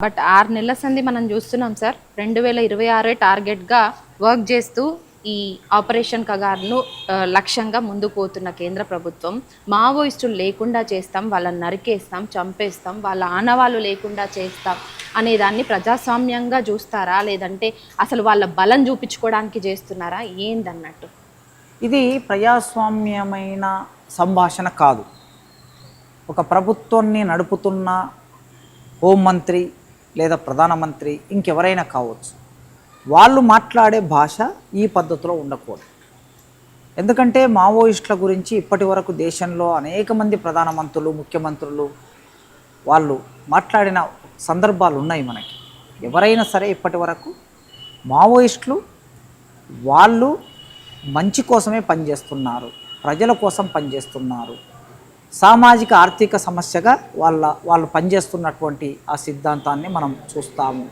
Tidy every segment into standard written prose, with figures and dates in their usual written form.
But 6 నెలల సంది మనం చూస్తున్నాం సార్. 2026 టార్గెట్గా వర్క్ చేస్తూ ఈ ఆపరేషన్ కగార్ను లక్ష్యంగా ముందుకు పోతున్న కేంద్ర ప్రభుత్వం మావోయిస్టులు లేకుండా చేస్తాం, వాళ్ళని నరికేస్తాం, చంపేస్తాం, వాళ్ళ ఆనవాళ్ళు లేకుండా చేస్తాం అనేదాన్ని ప్రజాస్వామ్యంగా చూస్తారా, లేదంటే అసలు వాళ్ళ బలం చూపించుకోవడానికి చేస్తున్నారా ఏందన్నట్టు? ఇది ప్రజాస్వామ్యమైన సంభాషణ కాదు. ఒక ప్రభుత్వాన్ని నడుపుతున్న హోంమంత్రి లేదా ప్రధానమంత్రి ఇంకెవరైనా కావచ్చు, వాళ్ళు మాట్లాడే భాష ఈ పద్ధతిలో ఉండకూడదు. ఎందుకంటే మావోయిస్టుల గురించి ఇప్పటి వరకు దేశంలో అనేక మంది ప్రధానమంత్రులు, ముఖ్యమంత్రులు వాళ్ళు మాట్లాడిన సందర్భాలు ఉన్నాయి మనకి. ఎవరైనా సరే ఇప్పటి వరకు మావోయిస్టులు వాళ్ళు మంచి కోసమే పనిచేస్తున్నారు, ప్రజల కోసం పనిచేస్తున్నారు, సామాజిక ఆర్థిక సమస్యగా వాళ్ళు పనిచేస్తున్నటువంటి ఆ సిద్ధాంతాన్ని మనం చూస్తాము.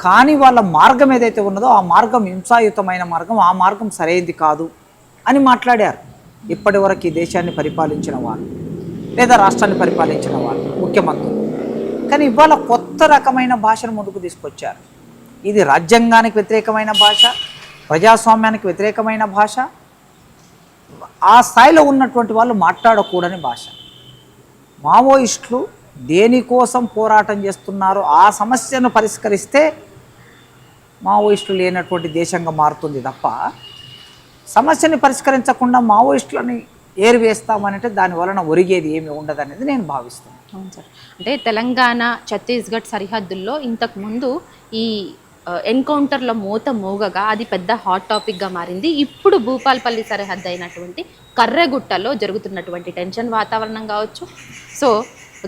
కానీ వాళ్ళ మార్గం ఏదైతే ఉన్నదో ఆ మార్గం హింసాయుతమైన మార్గం, ఆ మార్గం సరైనది కాదు అని మాట్లాడారు ఇప్పటి వరకు ఈ దేశాన్ని పరిపాలించిన వాళ్ళు లేదా రాష్ట్రాన్ని పరిపాలించిన వాళ్ళు, ముఖ్యమంత్రులు. కానీ ఇవాళ కొత్త రకమైన భాషను ముందుకు తీసుకొచ్చారు. ఇది రాజ్యాంగానికి వ్యతిరేకమైన భాష, ప్రజాస్వామ్యానికి వ్యతిరేకమైన భాష, ఆ స్థాయిలో ఉన్నటువంటి వాళ్ళు మాట్లాడకూడని భాష. మావోయిస్టులు దేనికోసం పోరాటం చేస్తున్నారో ఆ సమస్యను పరిష్కరిస్తే మావోయిస్టులు లేనటువంటి దేశంగా మారుతుంది తప్ప, సమస్యని పరిష్కరించకుండా మావోయిస్టులని ఏరివేస్తామనంటే దాని వలన ఒరిగేది ఏమి ఉండదనేది నేను భావిస్తున్నాను. అవును సార్. అంటే తెలంగాణ ఛత్తీస్గఢ్ సరిహద్దుల్లో ఇంతకుముందు ఈ ఎన్కౌంటర్ల మోత మోగగా అది పెద్ద హాట్ టాపిక్గా మారింది. ఇప్పుడు భూపాల్పల్లి సరిహద్దు అయినటువంటి కర్రెగుట్టలో జరుగుతున్నటువంటి టెన్షన్ వాతావరణం కావచ్చు, సో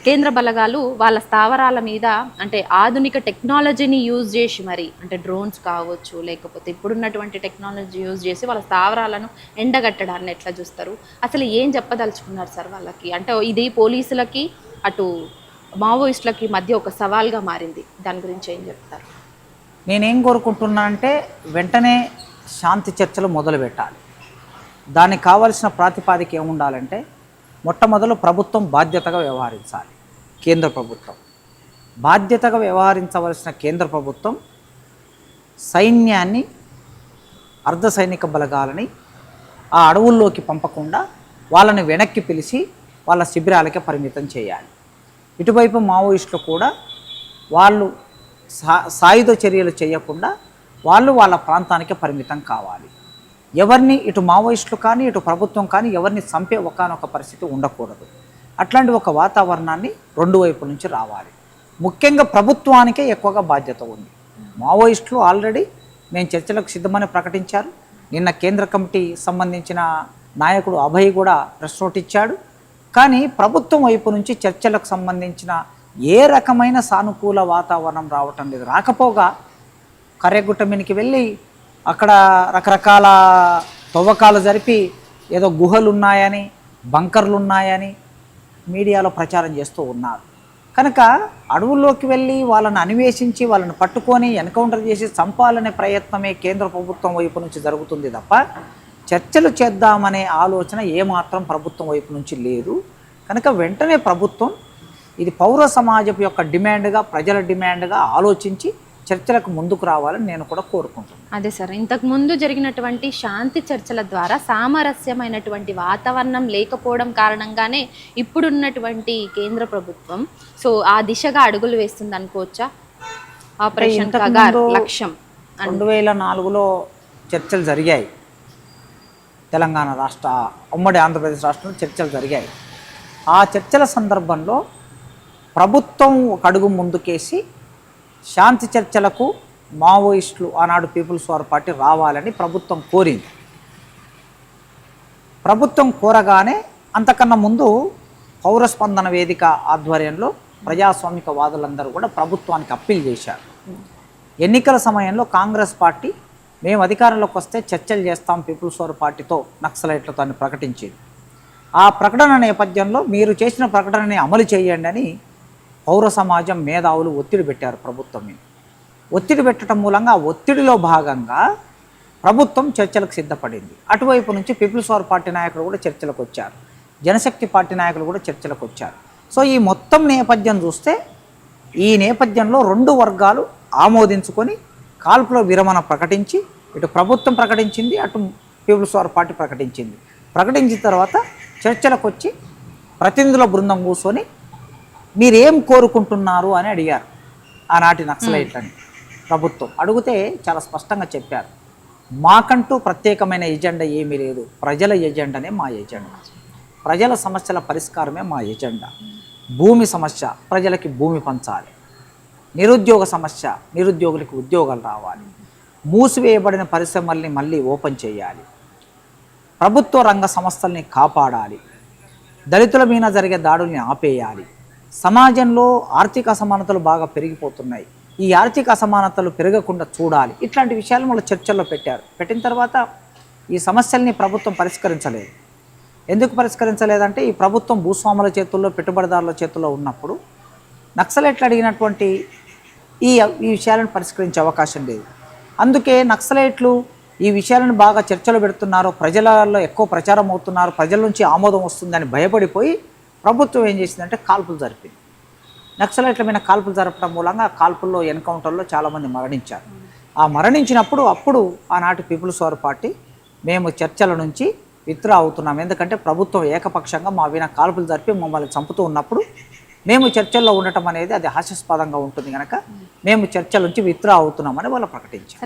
కేంద్ర బలగాలు వాళ్ళ స్థావరాల మీద అంటే ఆధునిక టెక్నాలజీని యూజ్ చేసి మరి అంటే డ్రోన్స్ కావచ్చు, లేకపోతే ఇప్పుడున్నటువంటి టెక్నాలజీ యూజ్ చేసి వాళ్ళ స్థావరాలను ఎండగట్టడాన్ని ఎట్లా చూస్తారు? అసలు ఏం చెప్పదలుచుకున్నారు సార్ వాళ్ళకి? అంటే ఇది పోలీసులకి అటు మావోయిస్టులకి మధ్య ఒక సవాల్గా మారింది, దాని గురించి ఏం చెప్తారు? నేనేం కోరుకుంటున్నా అంటే వెంటనే శాంతి చర్చలు మొదలు పెట్టాలి. దానికి కావలసిన ప్రాతిపాదిక ఏముండాలంటే మొట్టమొదలు ప్రభుత్వం బాధ్యతగా వ్యవహరించాలి. కేంద్ర ప్రభుత్వం బాధ్యతగా వ్యవహరించవలసిన కేంద్ర ప్రభుత్వం సైన్యాన్ని, అర్ధ సైనిక బలగాలని ఆ అడవుల్లోకి పంపకుండా వాళ్ళని వెనక్కి పిలిచి వాళ్ళ శిబిరాలకే పరిమితం చేయాలి. ఇటువైపు మావోయిస్టులు కూడా వాళ్ళు సాయుధ చర్యలు చేయకుండా వాళ్ళు వాళ్ళ ప్రాంతానికి పరిమితం కావాలి. ఎవరిని ఇటు మావోయిస్టులు కానీ ఇటు ప్రభుత్వం కానీ ఎవరిని చంపే ఒకానొక పరిస్థితి ఉండకూడదు. అట్లాంటి ఒక వాతావరణాన్ని రెండు వైపుల నుంచి రావాలి. ముఖ్యంగా ప్రభుత్వానికే ఎక్కువగా బాధ్యత ఉంది. మావోయిస్టులు ఆల్రెడీ మేము చర్చలకు సిద్ధమని ప్రకటించారు. నిన్న కేంద్ర కమిటీ సంబంధించిన నాయకుడు అభయ్ కూడా ప్రెస్ నోట్ ఇచ్చాడు. కానీ ప్రభుత్వం వైపు నుంచి చర్చలకు సంబంధించిన ఏ రకమైన సానుకూల వాతావరణం రావటం లేదు. రాకపోగా కర్రెగుట్ట మీదకి వెళ్ళి అక్కడ రకరకాల తవ్వకాలు జరిపి ఏదో గుహలు ఉన్నాయని, బంకర్లు ఉన్నాయని మీడియాలో ప్రచారం చేస్తూ ఉన్నారు. కనుక అడవుల్లోకి వెళ్ళి వాళ్ళని అన్వేషించి వాళ్ళని పట్టుకొని ఎన్కౌంటర్ చేసి చంపాలనే ప్రయత్నమే కేంద్ర ప్రభుత్వం వైపు నుంచి జరుగుతుంది తప్ప చర్చలు చేద్దామనే ఆలోచన ఏమాత్రం ప్రభుత్వం వైపు నుంచి లేదు. కనుక వెంటనే ప్రభుత్వం ఇది పౌర సమాజం యొక్క డిమాండ్గా, ప్రజల డిమాండ్గా ఆలోచించి చర్చలకు ముందుకు రావాలని నేను కూడా కోరుకుంటున్నాను. అదే సార్, ఇంతకు ముందు జరిగినటువంటి శాంతి చర్చల ద్వారా సామరస్యమైనటువంటి వాతావరణం లేకపోవడం కారణంగానే ఇప్పుడున్నటువంటి కేంద్ర ప్రభుత్వం సో ఆ దిశగా అడుగులు వేస్తుంది అనుకోవచ్చా? ఆపరేషన్ కగార్ లక్ష్యం 2004లో చర్చలు జరిగాయి. తెలంగాణ రాష్ట్ర, ఉమ్మడి ఆంధ్రప్రదేశ్ రాష్ట్రంలో చర్చలు జరిగాయి. ఆ చర్చల సందర్భంలో ప్రభుత్వం ఒక అడుగు ముందుకేసి శాంతి చర్చలకు మావోయిస్టులు, ఆనాడు పీపుల్స్ వార్ పార్టీ రావాలని ప్రభుత్వం కోరింది. ప్రభుత్వం కోరగానే అంతకన్నా ముందు పౌర స్పందన వేదిక ఆధ్వర్యంలో ప్రజాస్వామిక వాదులందరూ కూడా ప్రభుత్వానికి అప్పీల్ చేశారు. ఎన్నికల సమయంలో కాంగ్రెస్ పార్టీ మేము అధికారంలోకి వస్తే చర్చలు చేస్తాం పీపుల్స్ వార్ పార్టీతో, నక్సలైట్లతో అని ప్రకటించింది. ఆ ప్రకటన నేపథ్యంలో మీరు చేసిన ప్రకటనని అమలు చేయండి అని పౌర సమాజం, మేధావులు ఒత్తిడి పెట్టారు ప్రభుత్వం మీద. ఒత్తిడి పెట్టడం మూలంగా ఆ ఒత్తిడిలో భాగంగా ప్రభుత్వం చర్చలకు సిద్ధపడింది. అటువైపు నుంచి పీపుల్స్ వార్ పార్టీ నాయకులు కూడా చర్చలకు వచ్చారు, జనశక్తి పార్టీ నాయకులు కూడా చర్చలకు వచ్చారు. సో ఈ మొత్తం నేపథ్యం చూస్తే ఈ నేపథ్యంలో రెండు వర్గాలు ఆమోదించుకొని కాల్పుల విరమణ ప్రకటించి ఇటు ప్రభుత్వం ప్రకటించింది, అటు పీపుల్స్ వార్ పార్టీ ప్రకటించింది. ప్రకటించిన తర్వాత చర్చలకు వచ్చి ప్రతినిధుల బృందం కూర్చొని మీరేం కోరుకుంటున్నారు అని అడిగారు ఆనాటి నక్సలైట్లని. ప్రభుత్వం అడిగితే చాలా స్పష్టంగా చెప్పారు, మాకంటూ ప్రత్యేకమైన ఎజెండా ఏమీ లేదు, ప్రజల ఎజెండానే మా ఎజెండా, ప్రజల సమస్యల పరిష్కారమే మా ఎజెండా. భూమి సమస్య, ప్రజలకి భూమి పంచాలి. నిరుద్యోగ సమస్య, నిరుద్యోగులకు ఉద్యోగాలు రావాలి. మూసివేయబడిన పరిశ్రమల్ని మళ్ళీ ఓపెన్ చేయాలి. ప్రభుత్వ రంగ సంస్థల్ని కాపాడాలి. దళితుల మీద జరిగే దాడుల్ని ఆపేయాలి. సమాజంలో ఆర్థిక అసమానతలు బాగా పెరిగిపోతున్నాయి, ఈ ఆర్థిక అసమానతలు పెరగకుండా చూడాలి. ఇట్లాంటి విషయాలు మళ్ళీ చర్చల్లో పెట్టారు. పెట్టిన తర్వాత ఈ సమస్యల్ని ప్రభుత్వం పరిష్కరించలేదు. ఎందుకు పరిష్కరించలేదంటే ఈ ప్రభుత్వం భూస్వాముల చేతుల్లో, పెట్టుబడిదారుల చేతుల్లో ఉన్నప్పుడు నక్సలైట్లు అడిగినటువంటి ఈ విషయాలను పరిష్కరించే అవకాశం లేదు. అందుకే నక్సలైట్లు ఈ విషయాలను బాగా చర్చలు పెడుతున్నారు, ప్రజలలో ఎక్కువ ప్రచారం అవుతున్నారు, ప్రజల నుంచి ఆమోదం వస్తుందని భయపడిపోయి ప్రభుత్వం ఏం చేసిందంటే కాల్పులు జరిపింది. నక్సలైట్ల మీద కాల్పులు జరపడం మూలంగా ఆ కాల్పుల్లో, ఎన్కౌంటర్లో చాలామంది మరణించారు. ఆ మరణించినప్పుడు అప్పుడు ఆనాటి పీపుల్స్ వార్ పార్టీ మేము చర్చల నుంచి విత్డ్రా అవుతున్నాం, ఎందుకంటే ప్రభుత్వం ఏకపక్షంగా మా మీద కాల్పులు జరిపి మమ్మల్ని చంపుతూ ఉన్నప్పుడు మేము చర్చల్లో ఉండటం అనేది అది హాస్యాస్పదంగా ఉంటుంది కనుక మేము చర్చల నుంచి విత్డ్రా అవుతున్నామని వాళ్ళు ప్రకటించారు.